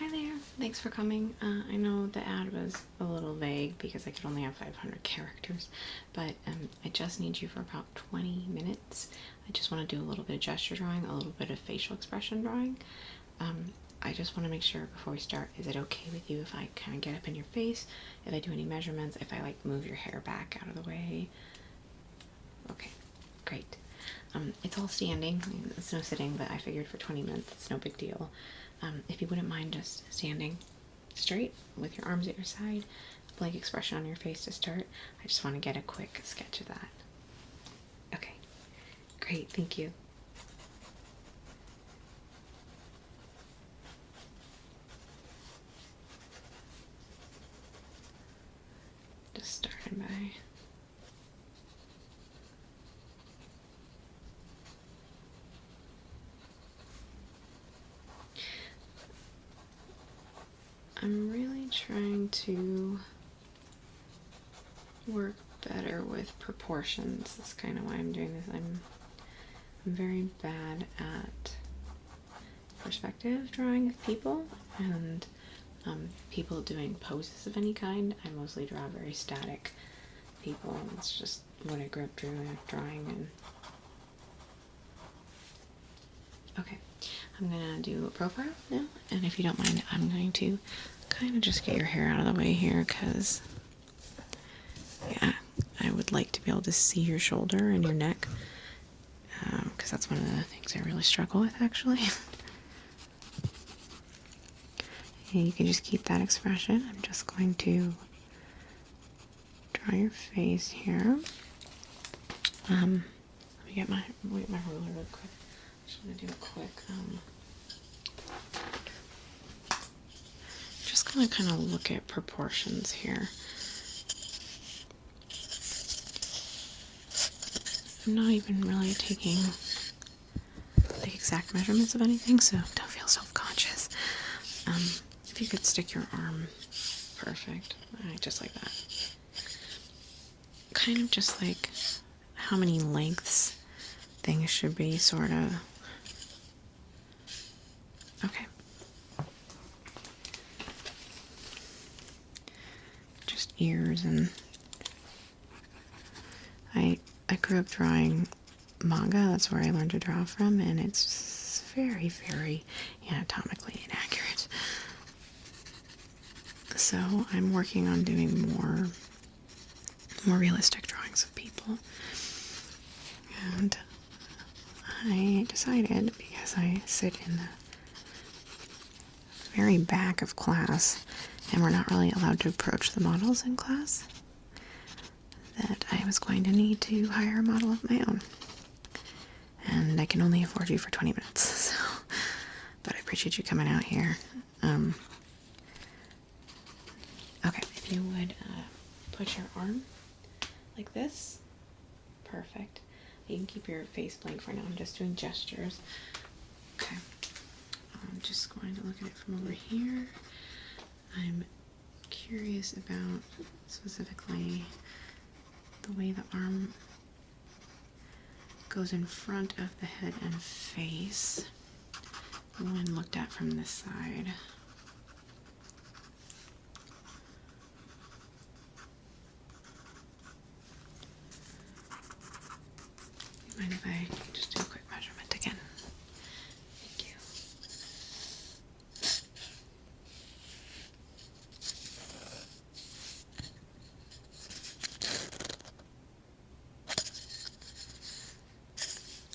Hi there, thanks for coming. I know the ad was a little vague because I could only have 500 characters, but I just need you for about 20 minutes. I just want to do a little bit of gesture drawing, a little bit of facial expression drawing. I just want to make sure before we start, is it okay with you if I kind of get up in your face, if I do any measurements, if I like move your hair back out of the way? Okay, great. It's all standing, it's no sitting, but I figured for 20 minutes it's no big deal. If you wouldn't mind just standing straight with your arms at your side, a blank expression on your face to start. I just want to get a quick sketch of that. Okay, great, thank you. Just starting by I'm really trying to work better with proportions. That's kind of why I'm doing this. I'm very bad at perspective drawing of people and people doing poses of any kind. I mostly draw very static people. It's just what I grew up drawing. And okay, I'm gonna do a profile now, and if you don't mind, I'm going to kind of just get your hair out of the way here, because yeah, I would like to be able to see your shoulder and your neck, because that's one of the things I really struggle with, actually. And you can just keep that expression. I'm just going to draw your face here. Let me get my ruler real quick. I just want to do a quick, just gonna kind of look at proportions here. I'm not even really taking the exact measurements of anything, so don't feel self-conscious. If you could stick your arm, perfect. Alright, just like that. Kind of just like how many lengths things should be, sort of. Okay. Just ears, and I grew up drawing manga. That's where I learned to draw from, and it's very, very anatomically inaccurate. So I'm working on doing more realistic drawings of people. And I decided, because I sit in the very back of class, and we're not really allowed to approach the models in class, that I was going to need to hire a model of my own. And I can only afford you for 20 minutes, so, but I appreciate you coming out here. Okay, if you would put your arm like this. Perfect. You can keep your face blank for now. I'm just doing gestures. Okay. I'm just going to look at it from over here. I'm curious about specifically the way the arm goes in front of the head and face when looked at from this side. Mind if I just do a quick measurement again? Thank you.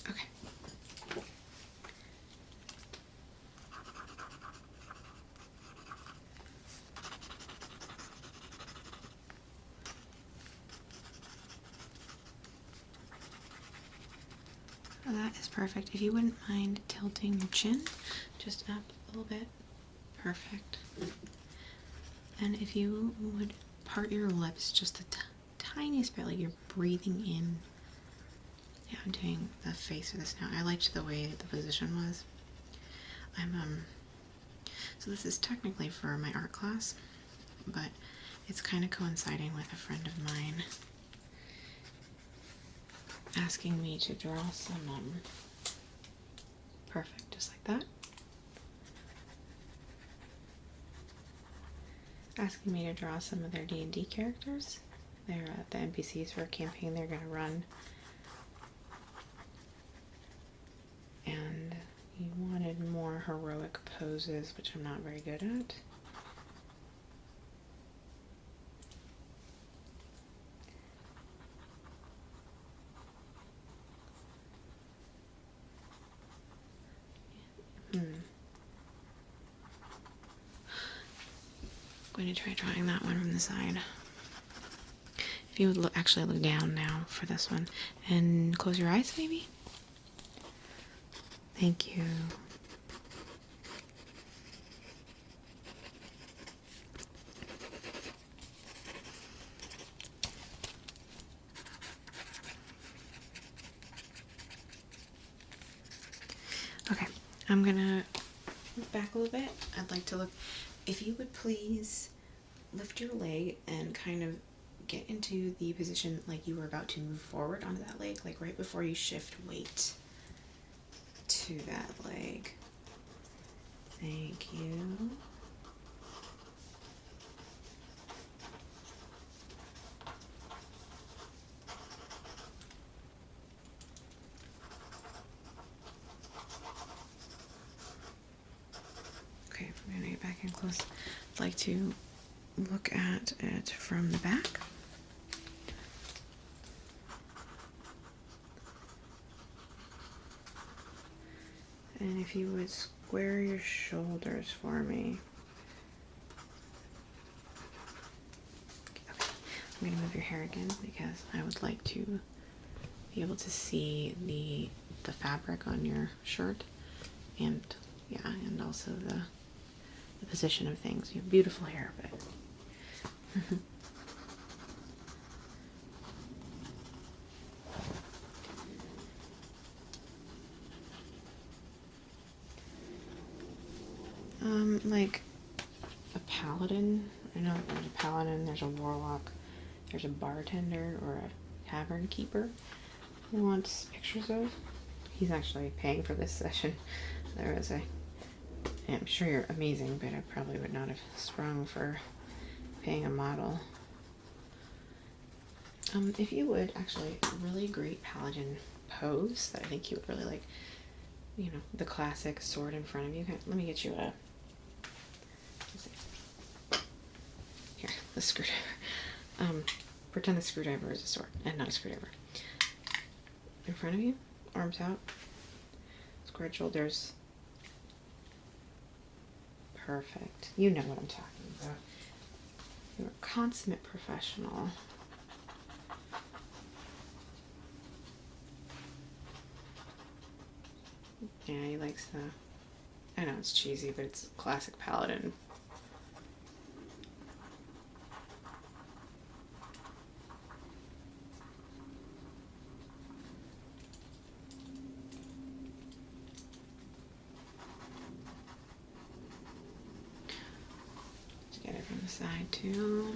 Okay. Well, that is perfect. If you wouldn't mind tilting your chin just up a little bit. Perfect. And if you would part your lips just the tiniest bit, like you're breathing in. Yeah, I'm doing the face of this now. I liked the way the position was. So this is technically for my art class, but it's kind of coinciding with a friend of mine asking me to draw some, perfect, just like that. asking me to draw some of their D&D characters. They're the NPCs for a campaign they're going to run. And he wanted more heroic poses, which I'm not very good at. I'm going to try drawing that one from the side. If you would actually look down now for this one and close your eyes, maybe. Thank you. Okay, I'm gonna look back a little bit. I'd like to look, if you would please lift your leg and kind of get into the position like you were about to move forward onto that leg, like right before you shift weight to that leg. Thank you. Okay, I'm gonna get back in close. I'd like to look at it from the back. And if you would square your shoulders for me. Okay. I'm gonna move your hair again because I would like to be able to see the fabric on your shirt, and yeah, and also the position of things. You have beautiful hair, but like a paladin. I know there's a paladin, there's a warlock, there's a bartender or a tavern keeper who wants pictures of. He's actually paying for this session. There is I'm sure you're amazing, but I probably would not have sprung for paying a model. If you would, actually, a really great paladin pose that I think you would really like, you know, the classic sword in front of you. Let me get you a, here, the screwdriver. Pretend the screwdriver is a sword and not a screwdriver. In front of you, arms out, squared shoulders. Perfect. You know what I'm talking about. You're a consummate professional. Yeah, he likes the, I know it's cheesy, but it's classic paladin. Let's get it from the side too.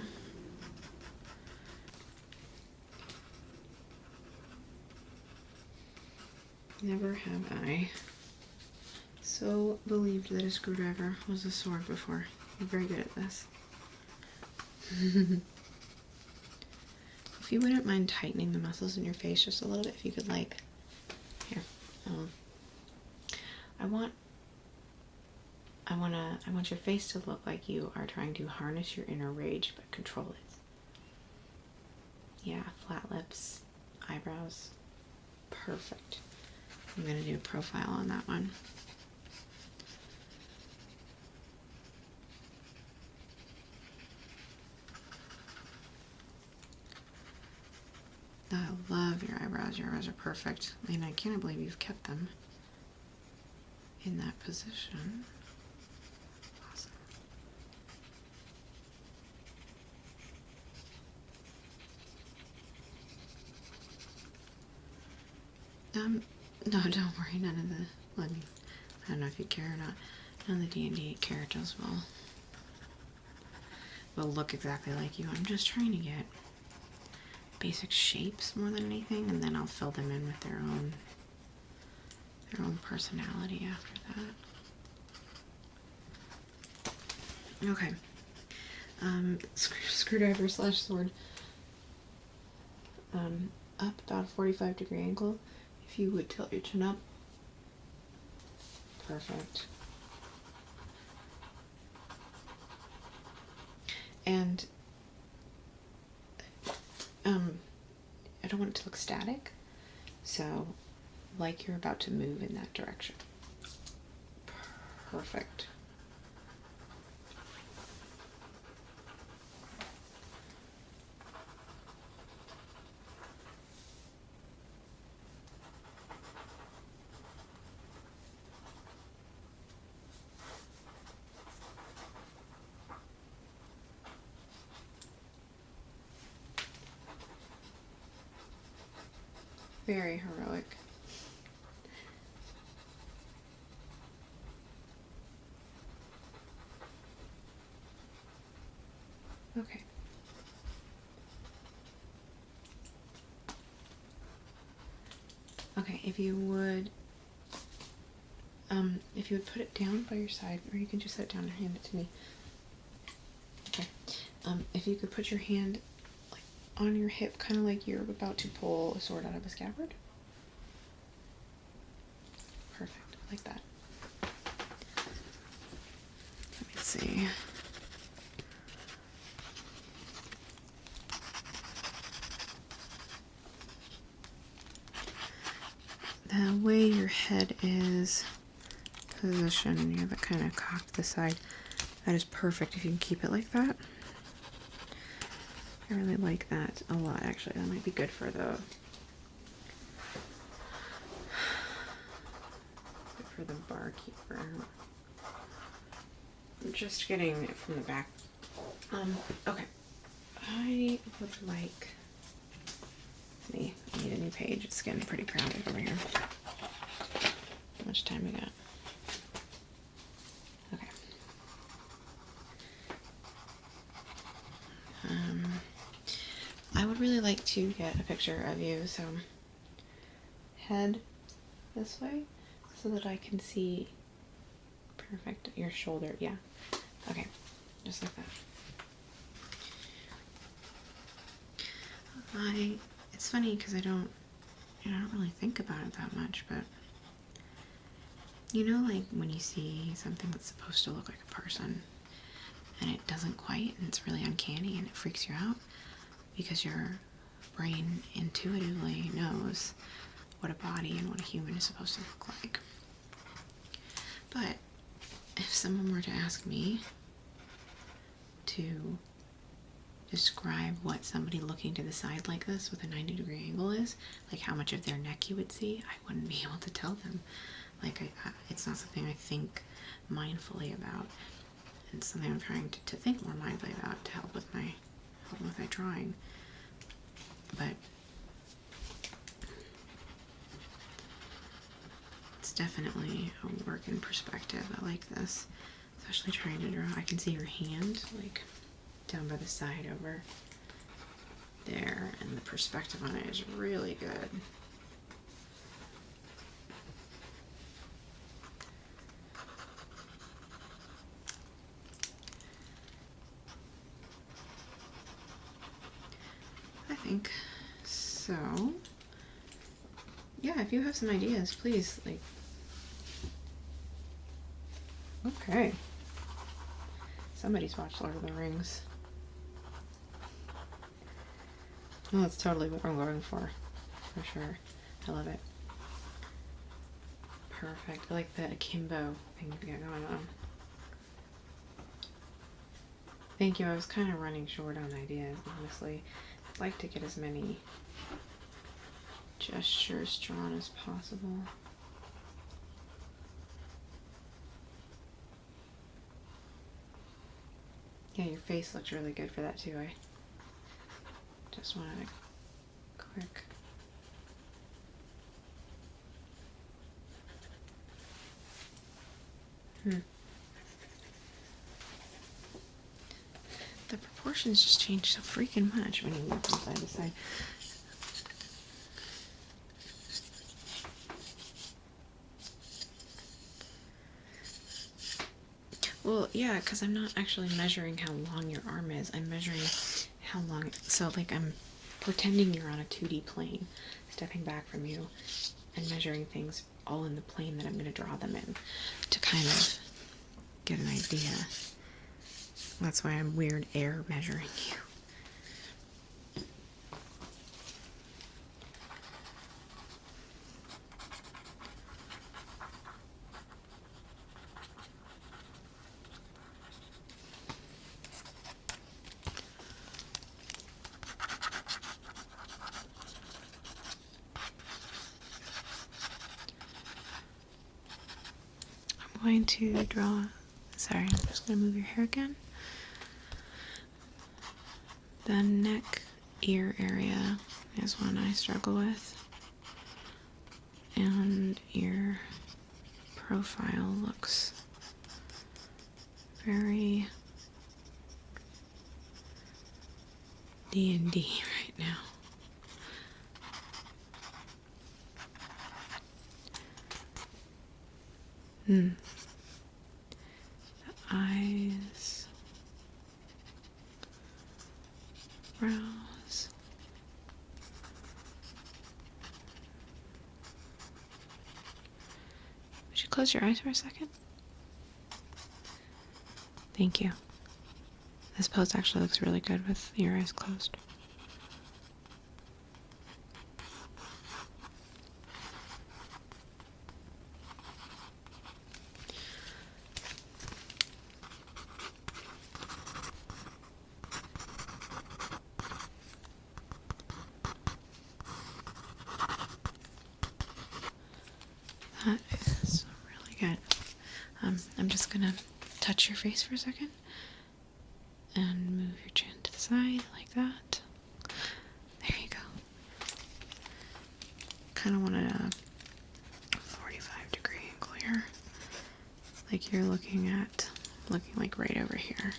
Never have I so believed that a screwdriver was a sword before. You're very good at this. If you wouldn't mind tightening the muscles in your face just a little bit, if you could, like, here. I want your face to look like you are trying to harness your inner rage but control it. Yeah, flat lips, eyebrows. Perfect. I'm gonna do a profile on that one. I love your eyebrows. Your eyebrows are perfect. I mean, I can't believe you've kept them in that position. Awesome. No, don't worry. None of the, well, I mean, I don't know if you care or not. None of the D&D characters will look exactly like you. I'm just trying to get basic shapes more than anything, and then I'll fill them in with their own personality after that. Okay. screwdriver slash sword up about a 45-degree angle. If you would tilt your chin up. Perfect. And I don't want it to look static, so like you're about to move in that direction. Perfect. Very heroic. Okay. Okay, if you would put it down by your side, or you can just set it down and hand it to me. Okay. If you could put your hand like on your hip, kind of like you're about to pull a sword out of a scabbard. Perfect, like that. Let me see. The way your head is positioned, you have it kind of cocked to the side. That is perfect if you can keep it like that. I really like that a lot, actually. That might be good for the barkeeper. I'm just getting it from the back. Okay. I would like I need a new page. It's getting pretty crowded over here. How much time we got? Okay. I would really like to get a picture of you, so head this way so that I can see perfect your shoulder. Yeah. Okay. Just like that. It's funny because I don't really think about it that much, but you know, like when you see something that's supposed to look like a person and it doesn't quite, and it's really uncanny and it freaks you out because your brain intuitively knows what a body and what a human is supposed to look like. But if someone were to ask me to describe what somebody looking to the side like this with a 90-degree angle is, like how much of their neck you would see, I wouldn't be able to tell them. Like, it's not something I think mindfully about. It's something I'm trying to think more mindfully about to help with my drawing. But it's definitely a work in perspective. I like this, especially trying to draw. I can see your hand, like down by the side over there, and the perspective on it is really good. I think so. Yeah, if you have some ideas, please, like. Okay. Somebody's watched Lord of the Rings. Oh, that's totally what I'm going for sure. I love it. Perfect. I like the akimbo thing we got going on. Thank you. I was kind of running short on ideas, honestly. I'd like to get as many gestures drawn as possible. Yeah, your face looks really good for that too. I just wanted a quick. The proportions just change so freaking much when you move from side to side. Well, yeah, because I'm not actually measuring how long your arm is. I'm measuring how long. So, like, I'm pretending you're on a 2D plane, stepping back from you and measuring things all in the plane that I'm going to draw them in to kind of get an idea. That's why I'm weird air measuring you. I'm going to draw, sorry, I'm just going to move your hair again. The neck, ear area is one I struggle with. And your profile looks very D&D right now. The eyes, brows. Would you close your eyes for a second? Thank you. This pose actually looks really good with your eyes closed. That is really good. I'm just gonna touch your face for a second and move your chin to the side like that. There you go. Kind of want a 45-degree angle here, like you're looking like right over here.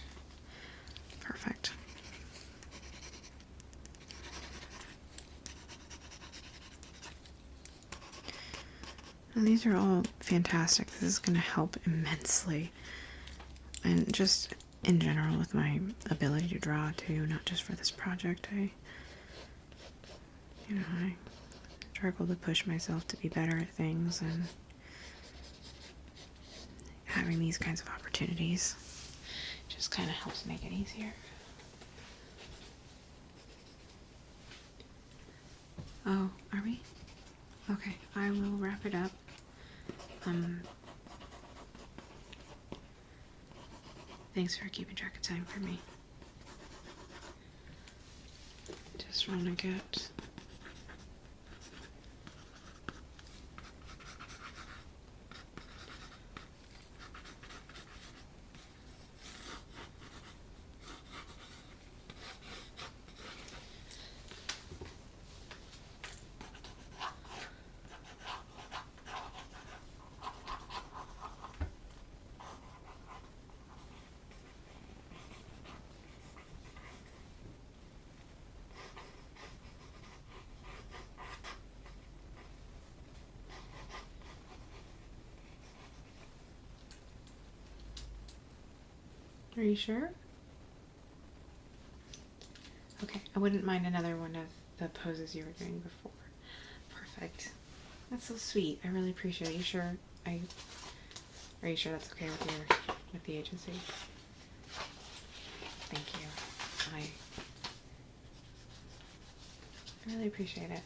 Perfect. And these are all fantastic. This is going to help immensely. And just in general with my ability to draw too, not just for this project. I struggle to push myself to be better at things, and having these kinds of opportunities just kind of helps make it easier. Oh, are we? Okay, I will wrap it up. Thanks for keeping track of time for me. Just want to get Are you sure? Okay, I wouldn't mind another one of the poses you were doing before. Perfect. That's so sweet. I really appreciate it. Are you sure that's okay with the agency? Thank you. I really appreciate it.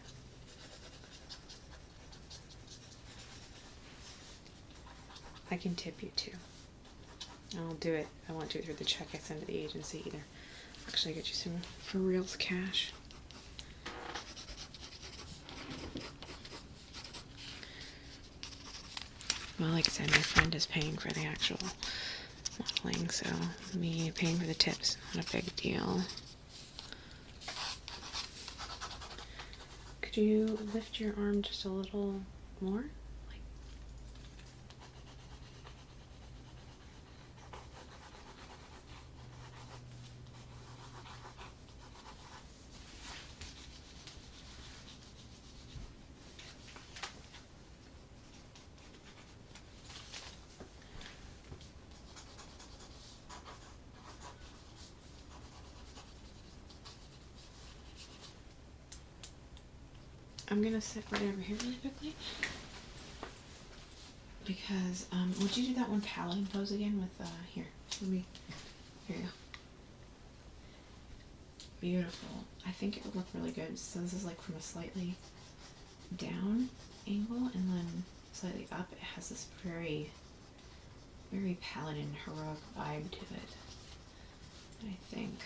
I can tip you too. I'll do it. I won't do it through the check I send to the agency either. Actually, get you some for reals cash. Well, like I said, my friend is paying for the actual modeling, so me paying for the tips, not a big deal. Could you lift your arm just a little more? I'm gonna sit right over here really quickly because would you do that one paladin pose again with here? Let me. Here you go. Beautiful. I think it would look really good. So this is like from a slightly down angle and then slightly up. It has this very, very paladin heroic vibe to it, I think.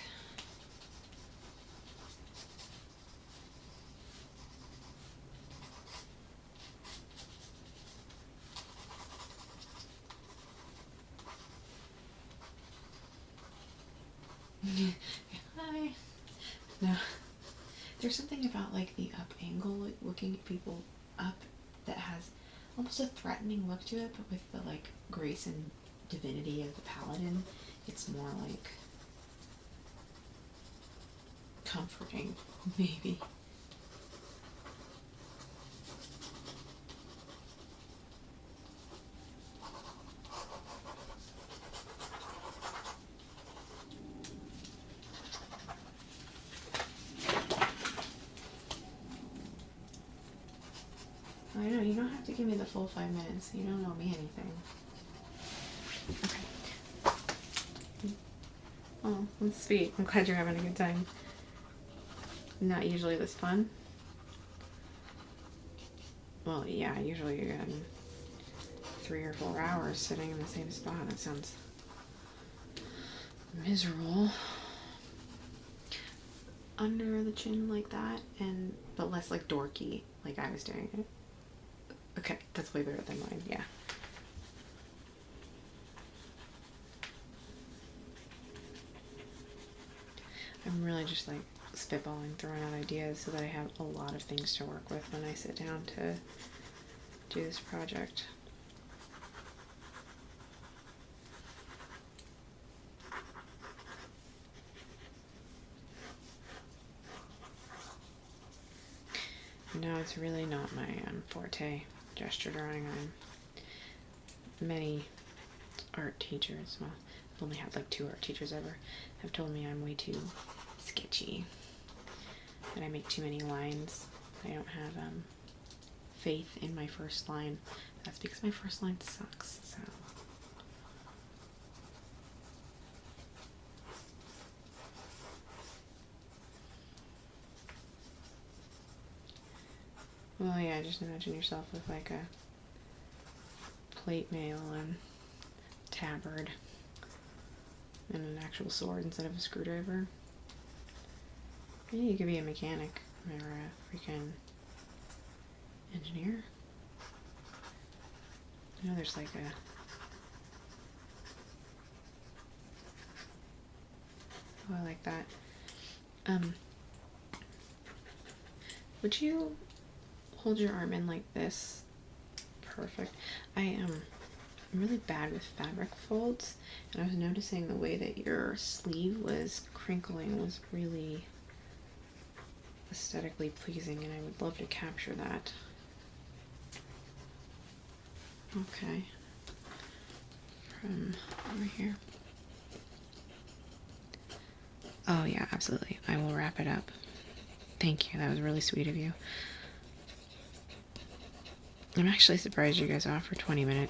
Hi. No. There's something about like the up angle, like looking at people up, that has almost a threatening look to it, but with the like grace and divinity of the paladin, it's more like comforting, maybe. I know, you don't have to give me the full 5 minutes. You don't owe me anything. Okay. Oh, that's sweet. I'm glad you're having a good time. Not usually this fun. Well, yeah, usually you're getting 3 or 4 hours sitting in the same spot. That sounds miserable. Under the chin like that, but less like dorky, like I was doing it. Okay, that's way better than mine, yeah. I'm really just like spitballing, throwing out ideas so that I have a lot of things to work with when I sit down to do this project. No, it's really not my forte, gesture drawing. Many art teachers, well, I've only had like 2 art teachers ever, have told me I'm way too sketchy, that I make too many lines. I don't have faith in my first line. That's because my first line sucks, so. Well, yeah, just imagine yourself with like a plate mail and tabard and an actual sword instead of a screwdriver. Maybe you could be a mechanic or a freaking engineer. I know there's like a... Oh, I like that. Would you hold your arm in like this? Perfect. I'm really bad with fabric folds, and I was noticing the way that your sleeve was crinkling was really aesthetically pleasing, and I would love to capture that. Okay. From over here. Oh yeah, absolutely. I will wrap it up. Thank you. That was really sweet of you. I'm actually surprised you guys offer 20-minute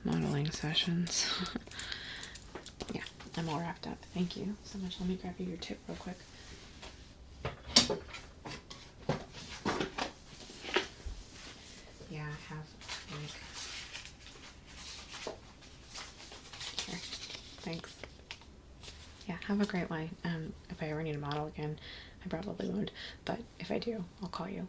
modeling sessions. Yeah, I'm all wrapped up. Thank you so much. Let me grab you your tip real quick. Yeah, I have like... Here. Thanks. Yeah, have a great one. If I ever need a model again, I probably won't, but if I do, I'll call you.